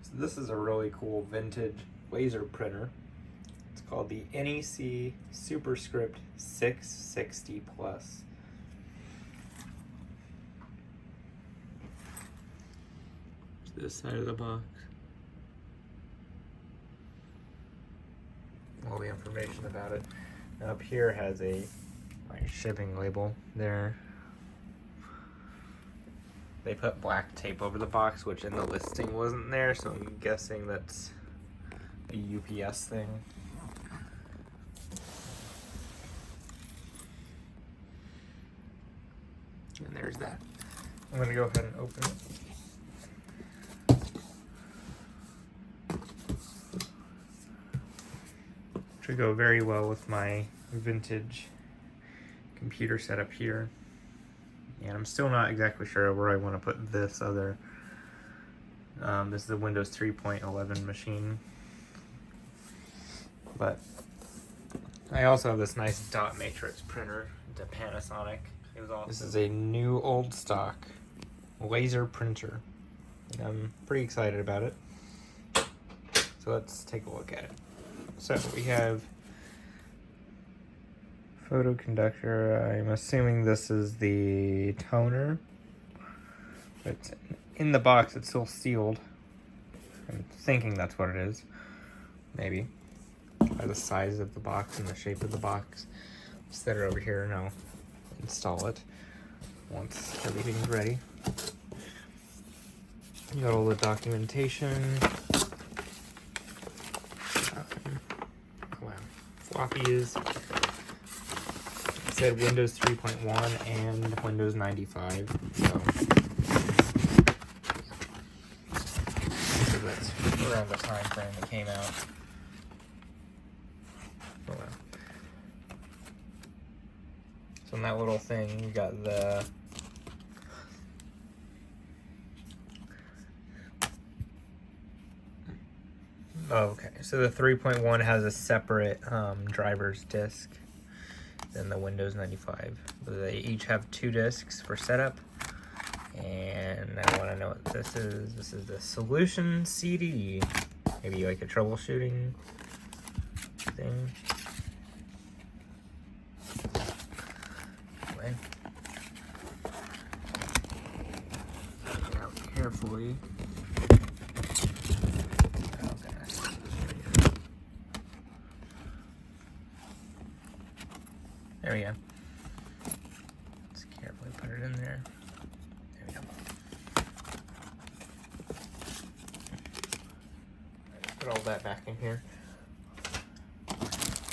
So this is a really cool vintage laser printer. It's called the NEC Superscript 660 Plus. This side of the box. All the information about it. And up here has a shipping label there. They put black tape over the box, which in the listing wasn't there, so I'm guessing that's a UPS thing. And there's that. I'm gonna go ahead and open it. Should go very well with my vintage computer setup here. And I'm still not exactly sure where I want to put this other. This is a Windows 3.11 machine. But I also have this nice dot matrix printer, the Panasonic. It was awesome. This is a new old stock laser printer. And I'm pretty excited about it. So let's take a look at it. So we have photoconductor. I'm assuming this is the toner. But in the box it's still sealed. I'm thinking that's what it is. Maybe. By the size of the box and the shape of the box. Set it over here and I'll install it once everything's ready. You got all the documentation. Floppies. It said Windows 3.1 and Windows 95. So that's around the time frame it came out. Oh, wow. So in that little thing, you got the okay, so the 3.1 has a separate driver's disk than the Windows 95. But they each have 2 disks for setup. And I want to know what this is. This is the solution CD. Maybe like a troubleshooting thing. Anyway. Take it out carefully. There we go. Let's carefully put it in there. There we go. Put all that back in here.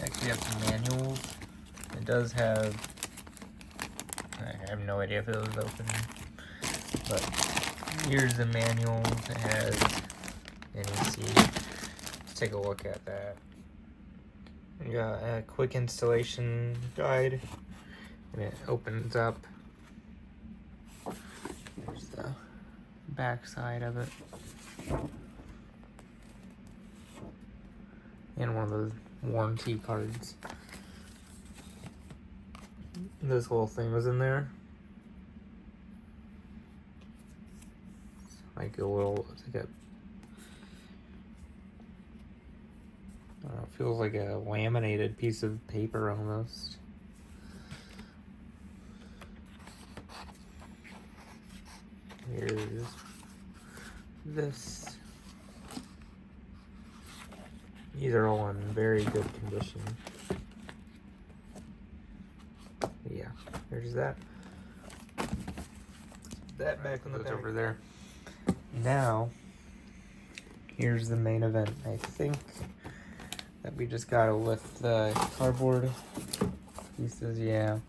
Next we have some manuals. It does have, I have no idea if it was open, but here's the manual. It has NEC. Let's take a look at that. We got a quick installation guide, and it opens up. There's the back side of it. And one of those warranty cards. This whole thing was in there. It's like a little, it's like a, I don't know, it feels like a laminated piece of paper almost. Here's this. These are all in very good condition. Yeah, there's that. That back on the back. Over there. Now, here's the main event. I think that we just gotta lift the cardboard pieces. Yeah.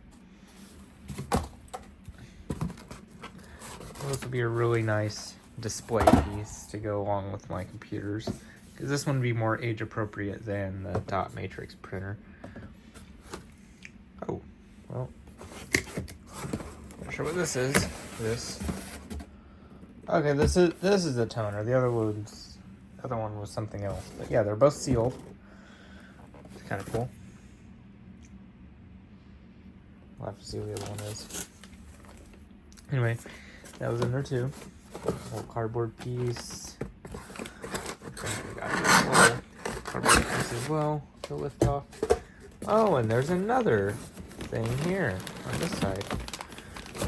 This would be a really nice display piece to go along with my computers, because this one would be more age appropriate than the dot matrix printer. Oh, well, not sure what this is. Okay, this is the toner. The other one was something else. But yeah, they're both sealed. It's kind of cool. We'll have to see what the other one is. Anyway, that was in there too. A little cardboard piece. And we got this little cardboard piece as well to lift off. Oh, and there's another thing here on this side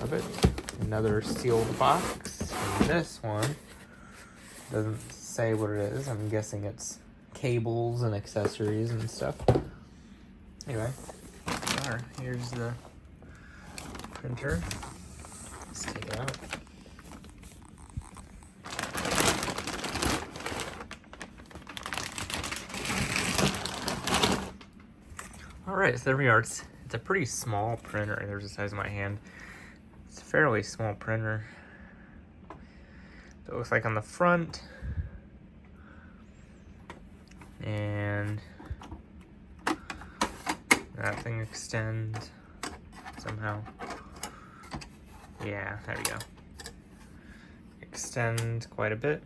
of it. Another sealed box. And this one doesn't say what it is. I'm guessing it's cables and accessories and stuff. Anyway, here's the printer. Let's take it out. Alright, so there we are. It's a pretty small printer. There's the size of my hand. It's a fairly small printer. So it looks like on the front. And that thing extends somehow. Yeah, there we go. Extends quite a bit.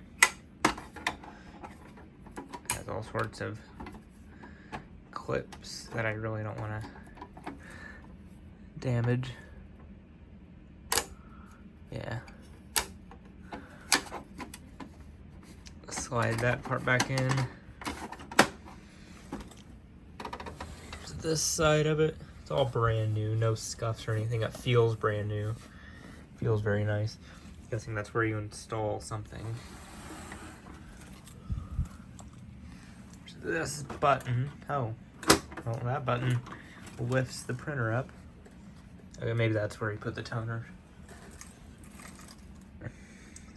Has all sorts of clips that I really don't want to damage. Yeah. Slide that part back in. This side of it, it's all brand new, no scuffs or anything. It feels brand new. Feels very nice. I'm guessing that's where you install something. This button, oh, well, that button lifts the printer up. Okay, maybe that's where you put the toner.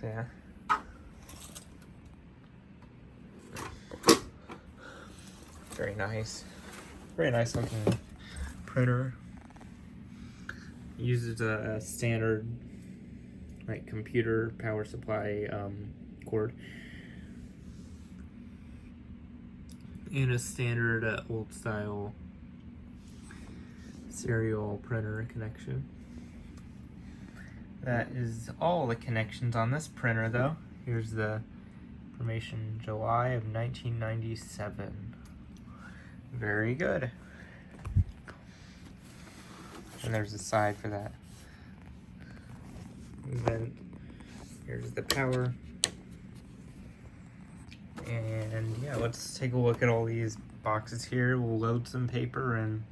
Yeah. Very nice. Very nice looking printer. Uses a standard computer power supply cord. And a standard old style serial printer connection. That is all the connections on this printer though. Here's the information, July of 1997. Very good. And there's a side for that. And then here's the power. And yeah, let's take a look at all these boxes here. We'll load some paper and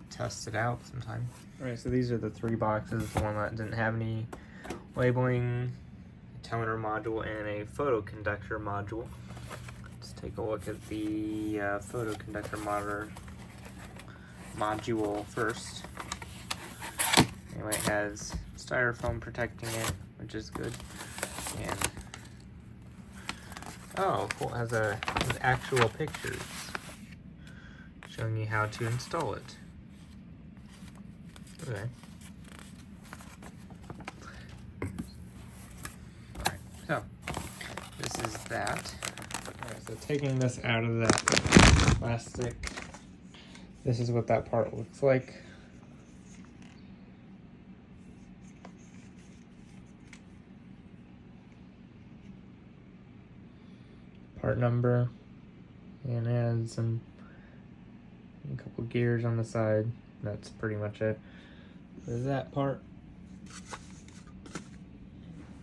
test it out sometime. Alright, so these are the three boxes. The one that didn't have any labeling, a toner module, and a photoconductor module. Let's take a look at the photoconductor module first. Anyway, it has styrofoam protecting it, which is good. And oh, cool, it has actual pictures showing you how to install it. Okay. Alright, so this is that. Alright, so taking this out of that plastic, this is what that part looks like. Part number, and it has a couple gears on the side. That's pretty much it. There's that part.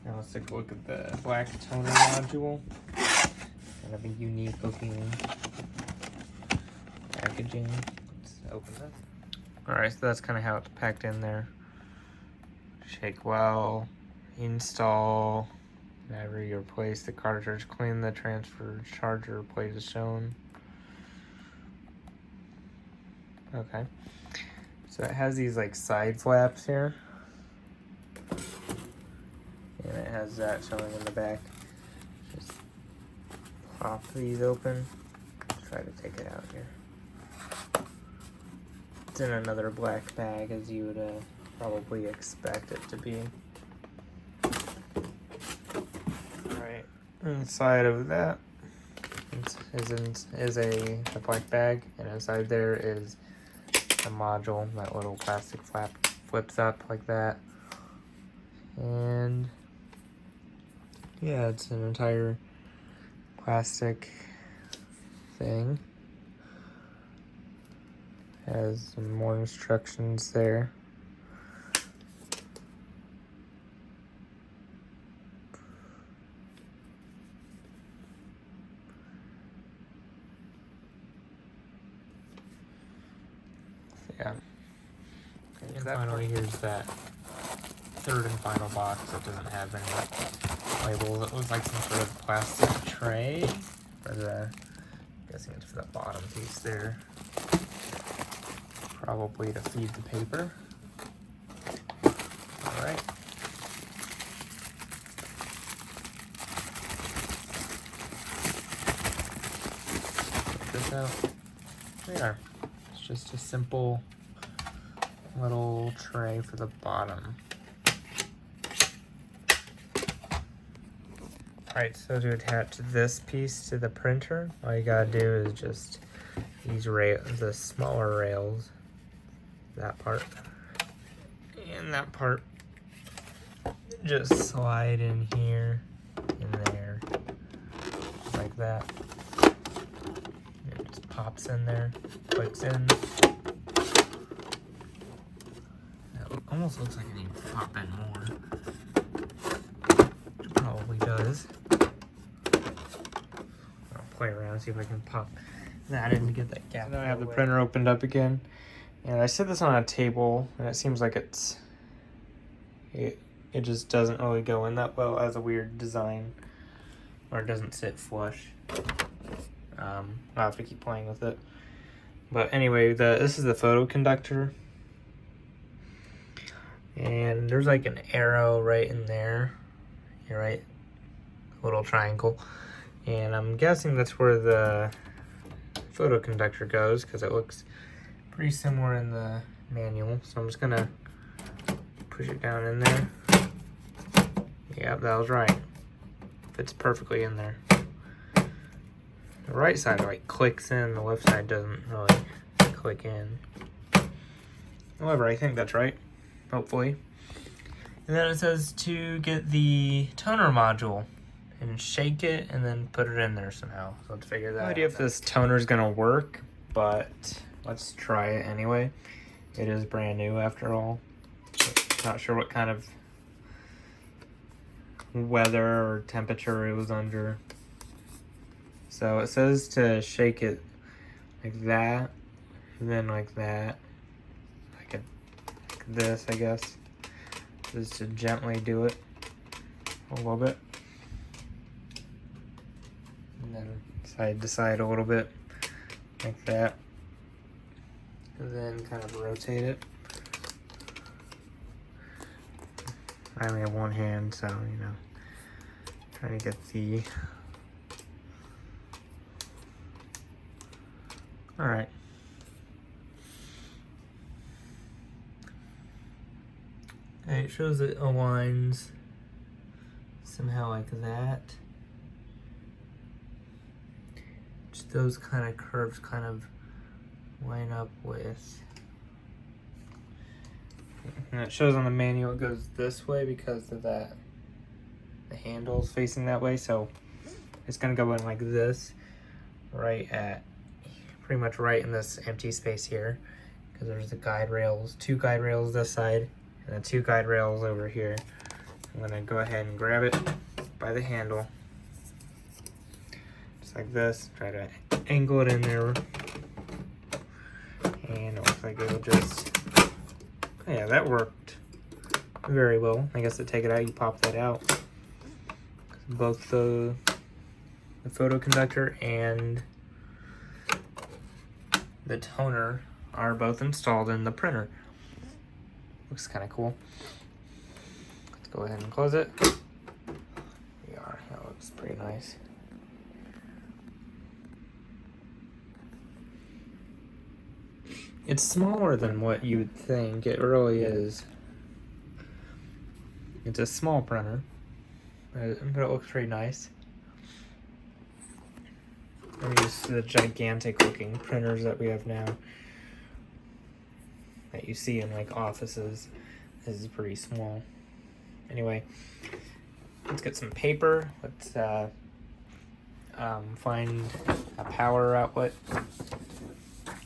Now let's take a look at the black toner module. Kind of a unique looking packaging. Let's open this. Alright, so that's kind of how it's packed in there. Shake well, install. Whenever you replace the cartridge, clean the transfer charger plate as shown. Okay. So it has these like side flaps here. And it has that showing in the back. Just pop these open. Let's try to take it out here. It's in another black bag as you would probably expect it to be. Alright, inside of that is a black bag, and inside there is a module. That little plastic flap flips up like that, and yeah, it's an entire plastic thing. Has some more instructions there. Yeah. And finally, here's that third and final box that doesn't have any labels. It looks like some sort of plastic tray for the, I'm guessing it's for the bottom piece there. Probably to feed the paper. All right. Check this out. There. It's just a simple little tray for the bottom. Alright, so to attach this piece to the printer, all you gotta do is just these rails, the smaller rails, that part, and that part, just slide in here, in there, like that. It just pops in there, clicks in. It almost looks like it needs to pop in more. It probably does. I'll play around, see if I can pop that in to get that gap. Now I have the printer opened up again, and I set this on a table, and it seems like it just doesn't really go in that well. It has a weird design, or it doesn't sit flush. I'll have to keep playing with it. But anyway, this is the photo conductor, and there's like an arrow right in there. You're right, a little triangle, and I'm guessing that's where the photo conductor goes because it looks pretty similar in the manual. So I'm just gonna push it down in there. Yep, that was right. Fits perfectly in there. The right side like clicks in, the left side doesn't really click in. However, I think that's right, hopefully. And then it says to get the toner module and shake it and then put it in there somehow. So let's figure that out. No idea if this toner is gonna work, but let's try it anyway. It is brand new after all. Not sure what kind of weather or temperature it was under. So it says to shake it like that, and then like that, like this, I guess. Just to gently do it a little bit, and then side to side a little bit, like that, and then kind of rotate it. I only have one hand, so you know, trying to get the. All right. And it shows it aligns somehow like that. Just those kind of curves kind of line up with. And it shows on the manual it goes this way because of that. The handle's facing that way, so it's gonna go in like this, right at, pretty much right in this empty space here, because there's the guide rails, 2 guide rails this side, and then 2 guide rails over here. I'm gonna go ahead and grab it by the handle, just like this, try to angle it in there, and it looks like it'll just, yeah, that worked very well. I guess to take it out, you pop that out. Both the photo conductor and the toner are both installed in the printer. Looks kind of cool. Let's go ahead and close it. We are. That looks pretty nice. It's smaller than what you would think. It really is. It's a small printer, but it looks pretty nice. I'm used to the gigantic looking printers that we have now that you see in like offices. This is pretty small. Anyway, let's get some paper. Let's find a power outlet.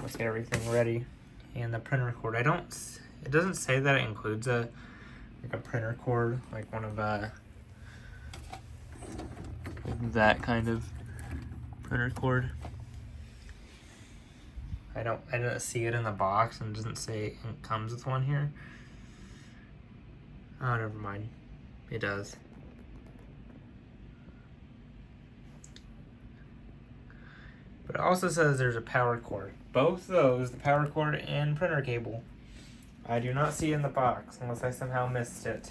Let's get everything ready. And the printer cord. It doesn't say that it includes a printer cord, like one of that kind of printer cord. I didn't see it in the box, and it doesn't say it comes with one here. Oh, never mind. It does. But it also says there's a power cord. Both those, the power cord and printer cable, I do not see in the box unless I somehow missed it.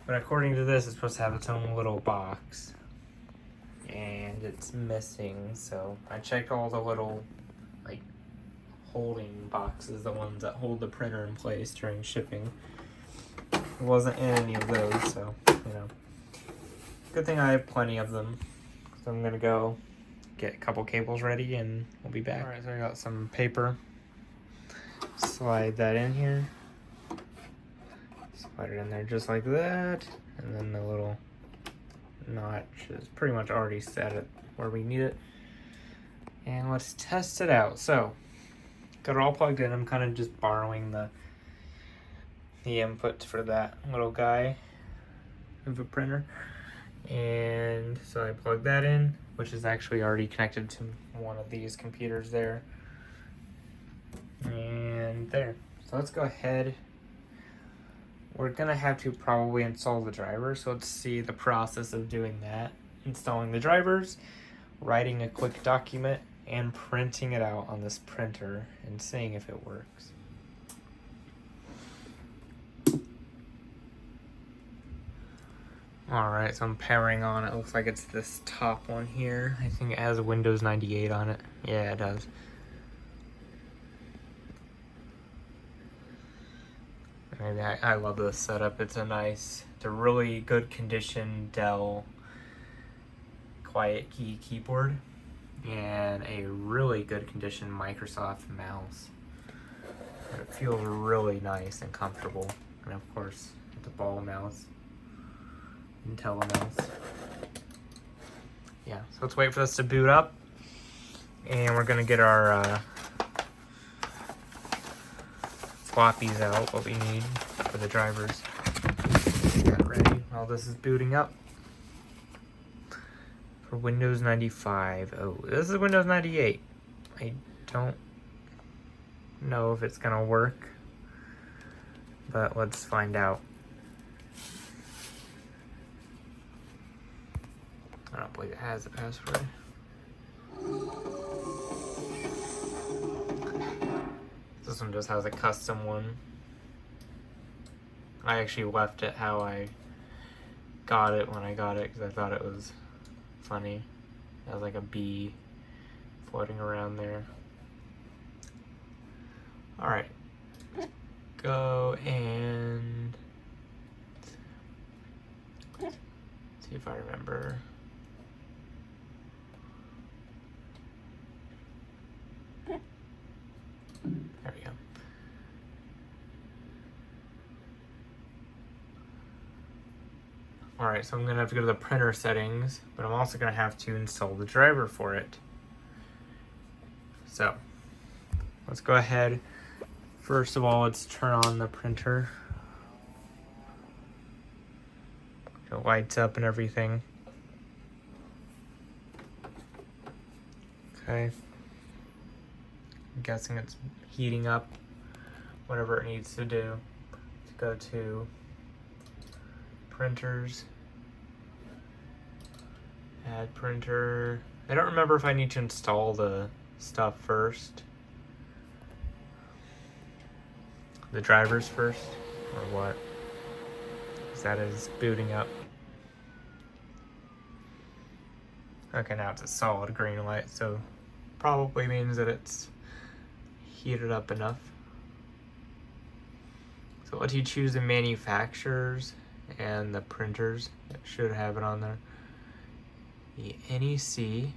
But according to this, it's supposed to have its own little box. And it's missing, so I checked all the little, like, holding boxes, the ones that hold the printer in place during shipping. It wasn't in any of those, so, you know. Good thing I have plenty of them. So I'm gonna go get a couple cables ready and we'll be back. Alright, so I got some paper. Slide that in here. Slide it in there just like that. And then the little notch is pretty much already set it where we need it. And let's test it out. So, got it all plugged in. I'm kind of just borrowing the input for that little guy of a printer. And so I plug that in, which is actually already connected to one of these computers there. And there. So let's go ahead. We're gonna have to probably install the driver, so let's see the process of doing that. Installing the drivers, writing a quick document, and printing it out on this printer and seeing if it works. Alright, so I'm powering on. It looks like it's this top one here. I think it has a Windows 98 on it. Yeah, it does. I love this setup. It's a really good condition Dell Quiet Key keyboard and a really good condition Microsoft mouse. It feels really nice and comfortable. And of course, it's a ball mouse. Intel mouse. Yeah, so let's wait for this to boot up. And we're gonna get our floppies out, what we need for the drivers. Get ready while this is booting up. For Windows 95. Oh, this is Windows 98. I don't know if it's gonna work, but let's find out. I don't believe it has a password. This one just has a custom one. I actually left it how I got it when I got it because I thought it was funny. It has like a bee floating around there. Alright. Go and see if I remember. There we go. Alright, so I'm going to have to go to the printer settings, but I'm also going to have to install the driver for it. So, let's go ahead. First of all, let's turn on the printer. It lights up and everything. Okay. I'm guessing it's heating up, whatever it needs to do. Let's go to printers, add printer. I don't remember if I need to install the stuff first, the drivers first, or what, because that is booting up. Okay, now it's a solid green light, so probably means that it's heated up enough. So let you choose the manufacturers and the printers. It should have it on there. The NEC.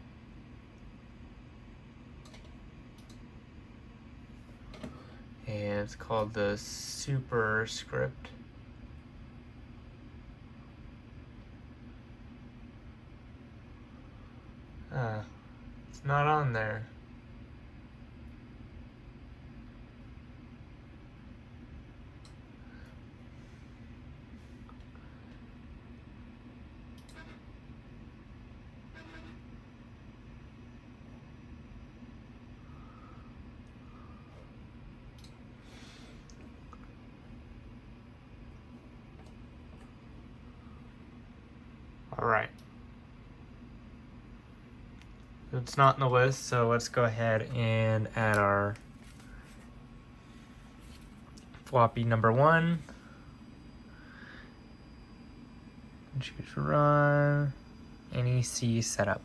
And it's called the Superscript. It's not on there. All right. It's not in the list, so let's go ahead and add our floppy number 1. Choose run. NEC setup.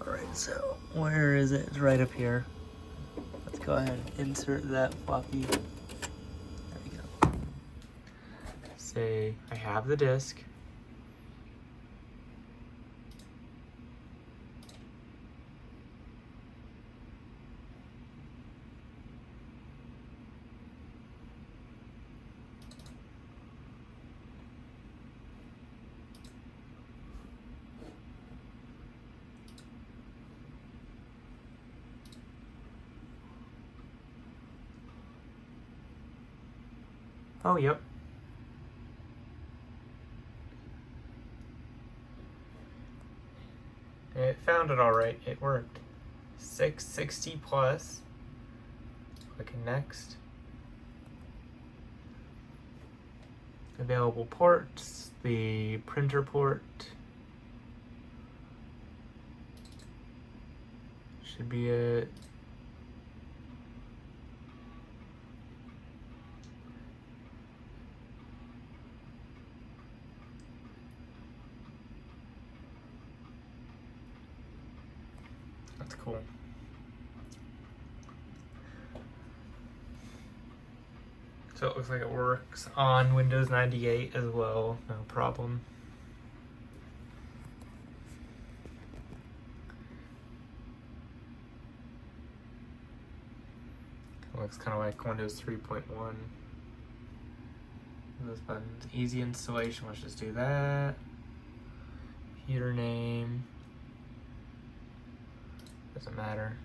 Alright, so where is it? It's right up here. Let's go ahead and insert that floppy. There we go. Say I have the disk. Oh, yep. It found it all right. It worked. 660 plus. Click next. Available ports. The printer port should be it. That's cool. So it looks like it works on Windows 98 as well, no problem. It looks kind of like Windows 3.1. Those buttons, easy installation, let's just do that. Computer name, doesn't matter.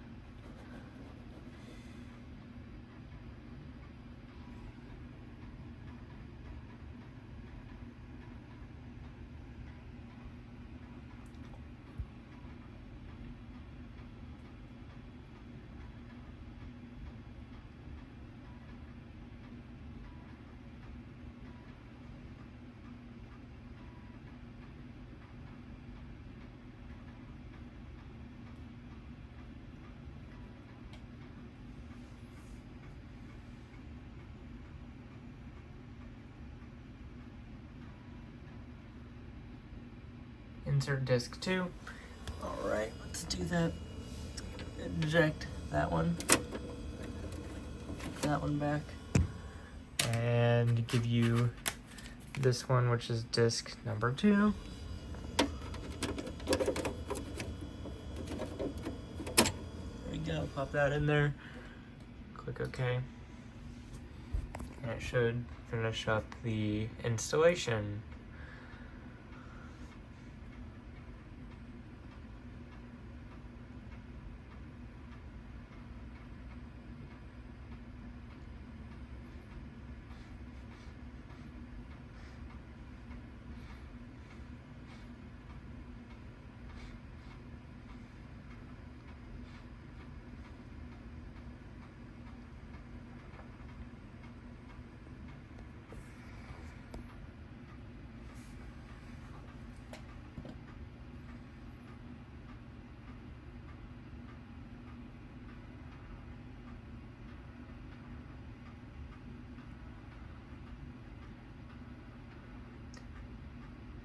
Insert disk 2. Alright, let's do that. Eject that one. Put that one back. And give you this one, which is disk number 2. There we go, pop that in there. Click OK. And it should finish up the installation.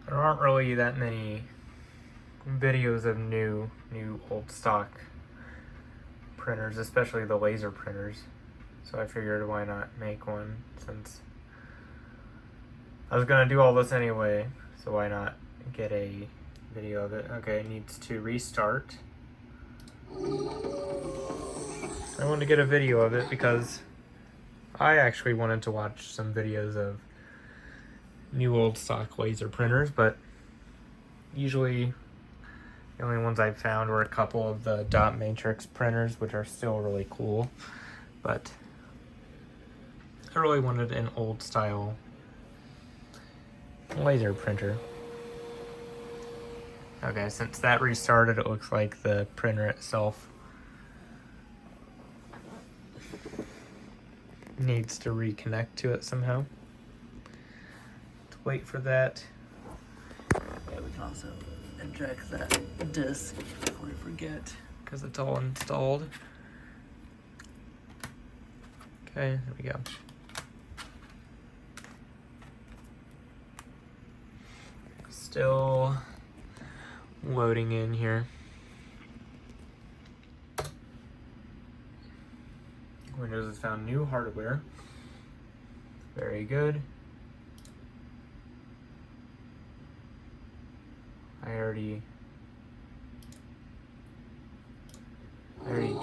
There aren't really that many videos of new old stock printers, especially the laser printers. So I figured why not make one, since I was gonna do all this anyway, so why not get a video of it. Okay, it needs to restart. I wanted to get a video of it because I actually wanted to watch some videos of new old stock laser printers, but usually the only ones I've found were a couple of the dot matrix printers, which are still really cool, but I really wanted an old style laser printer. Okay, since that restarted, it looks like the printer itself needs to reconnect to it somehow. Let's wait for that. way we can also eject that disc before we forget, because it's all installed. Okay, there we go. Still loading in here. Windows has found new hardware. Very good. I already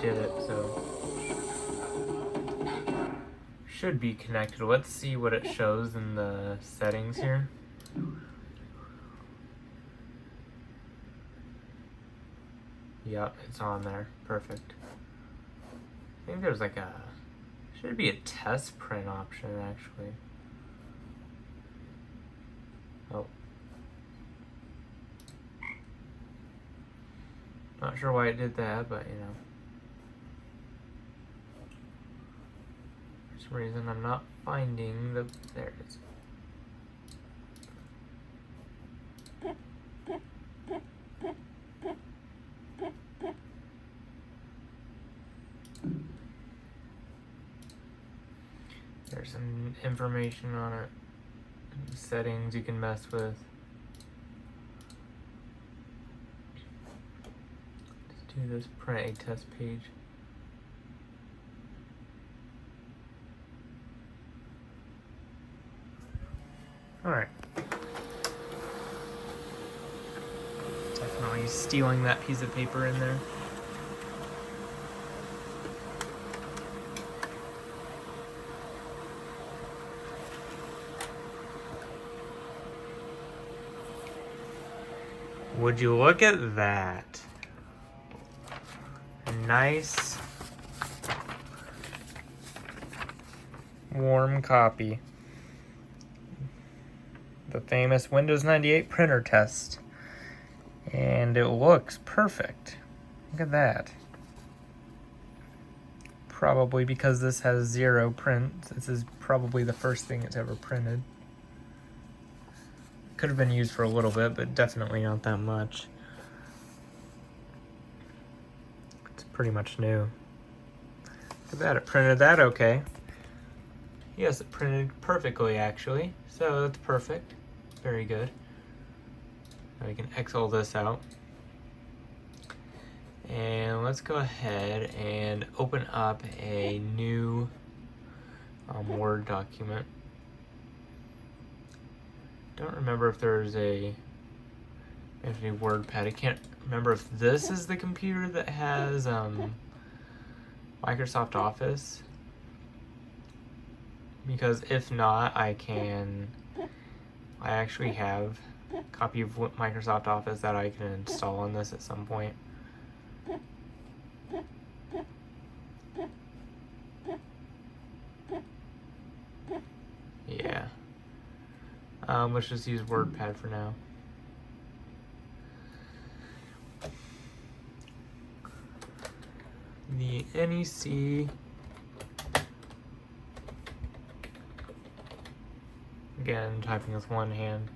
did it, so should be connected. Let's see what it shows in the settings here. Yep, it's on there. Perfect. I think there's like should be a test print option actually. Oh. Not sure why it did that, but you know. For some reason I'm not finding the, there it is. There's some information on it, settings you can mess with. Let's do this print a test page. All right. Definitely stealing that piece of paper in there. Would you look at that? Nice, warm copy. The famous Windows 98 printer test. And it looks perfect. Look at that. Probably because this has 0 print. This is probably the first thing it's ever printed. Could have been used for a little bit, but definitely not that much. It's pretty much new. Look at that, it printed that okay. Yes, it printed perfectly actually, so that's perfect. Very good. Now we can X all this out. And let's go ahead and open up a new Word document. Don't remember if there's a WordPad. I can't remember if this is the computer that has Microsoft Office. Because if not, I actually have a copy of Microsoft Office that I can install on this at some point. Yeah. Let's just use WordPad for now. The NEC, again, typing with one hand.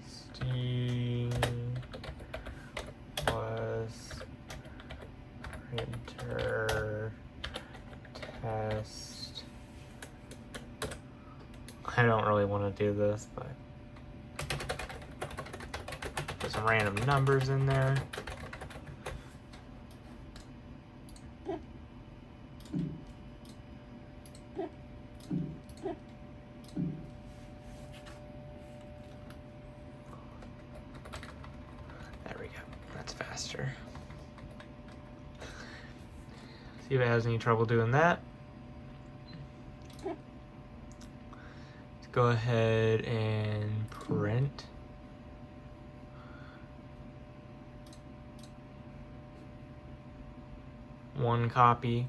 C plus printer test. I don't really want to do this, but put some random numbers in there. There we go. That's faster. See if it has any trouble doing that. Let's go ahead and print. One copy.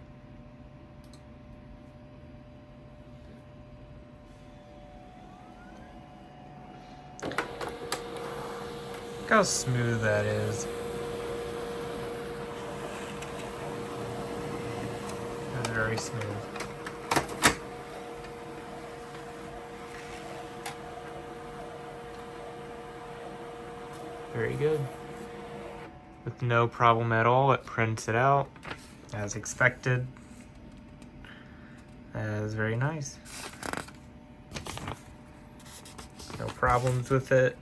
Look how smooth that is. That's very smooth. very good. With no problem at all, it prints it out as expected. That is very nice. No problems with it.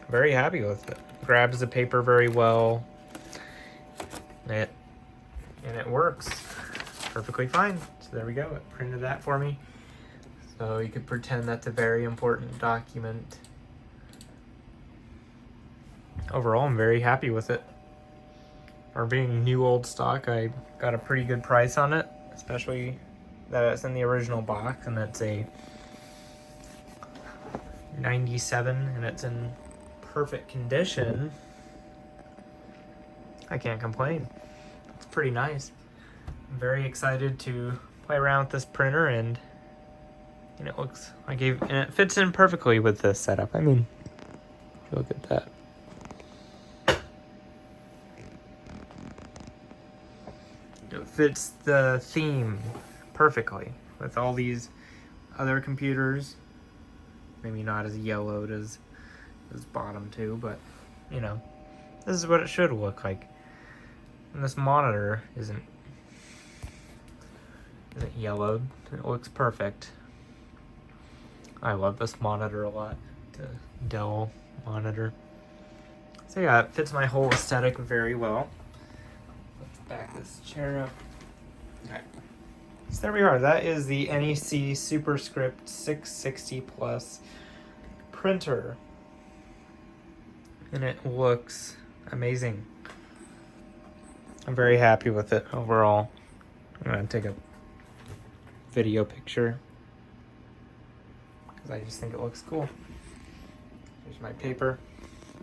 Very happy with it. Grabs the paper very well. And it works perfectly fine. So there we go. It printed that for me. So you could pretend that's a very important document. Overall, I'm very happy with it. For being new old stock, I got a pretty good price on it, especially that it's in the original box and it's a 97 and it's in perfect condition. I can't complain. It's pretty nice. I'm very excited to play around with this printer, and it looks like and it fits in perfectly with this setup. I mean, look at that. It fits the theme perfectly with all these other computers. Maybe not as yellowed as bottom two, but this is what it should look like. And this monitor isn't yellowed. It looks perfect. I love this monitor a lot. The Dell monitor. So yeah, it fits my whole aesthetic very well. Let's back this chair up. Okay. So there we are. That is the NEC Superscript 660 Plus printer. And it looks amazing. I'm very happy with it overall. I'm gonna take a video picture because I just think it looks cool. Here's my paper.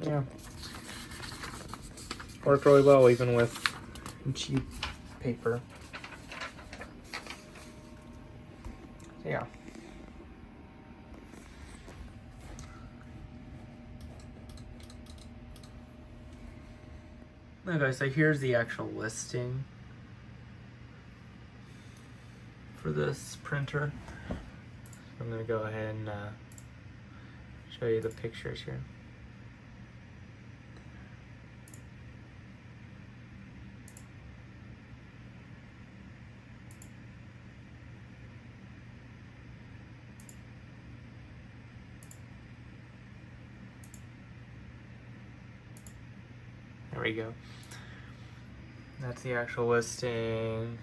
Yeah. Worked really well even with cheap paper. So yeah. Okay, so here's the actual listing for this printer. I'm gonna go ahead and show you the pictures here. There we go. That's the actual listing.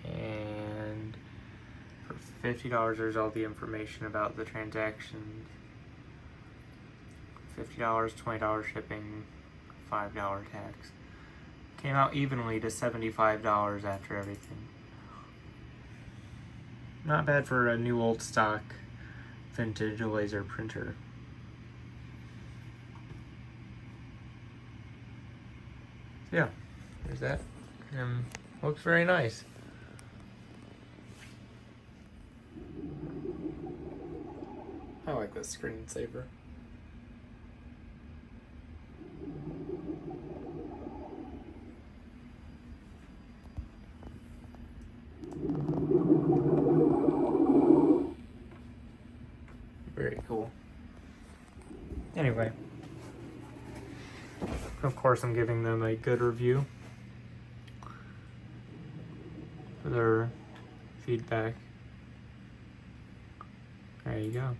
And for $50, there's all the information about the transaction. $50, $20 shipping, $5 tax. Came out evenly to $75 after everything. Not bad for a new old stock vintage laser printer. Yeah, there's that. Looks very nice. I like this screensaver. Very cool. Anyway. Of course, I'm giving them a good review for their feedback. There you go.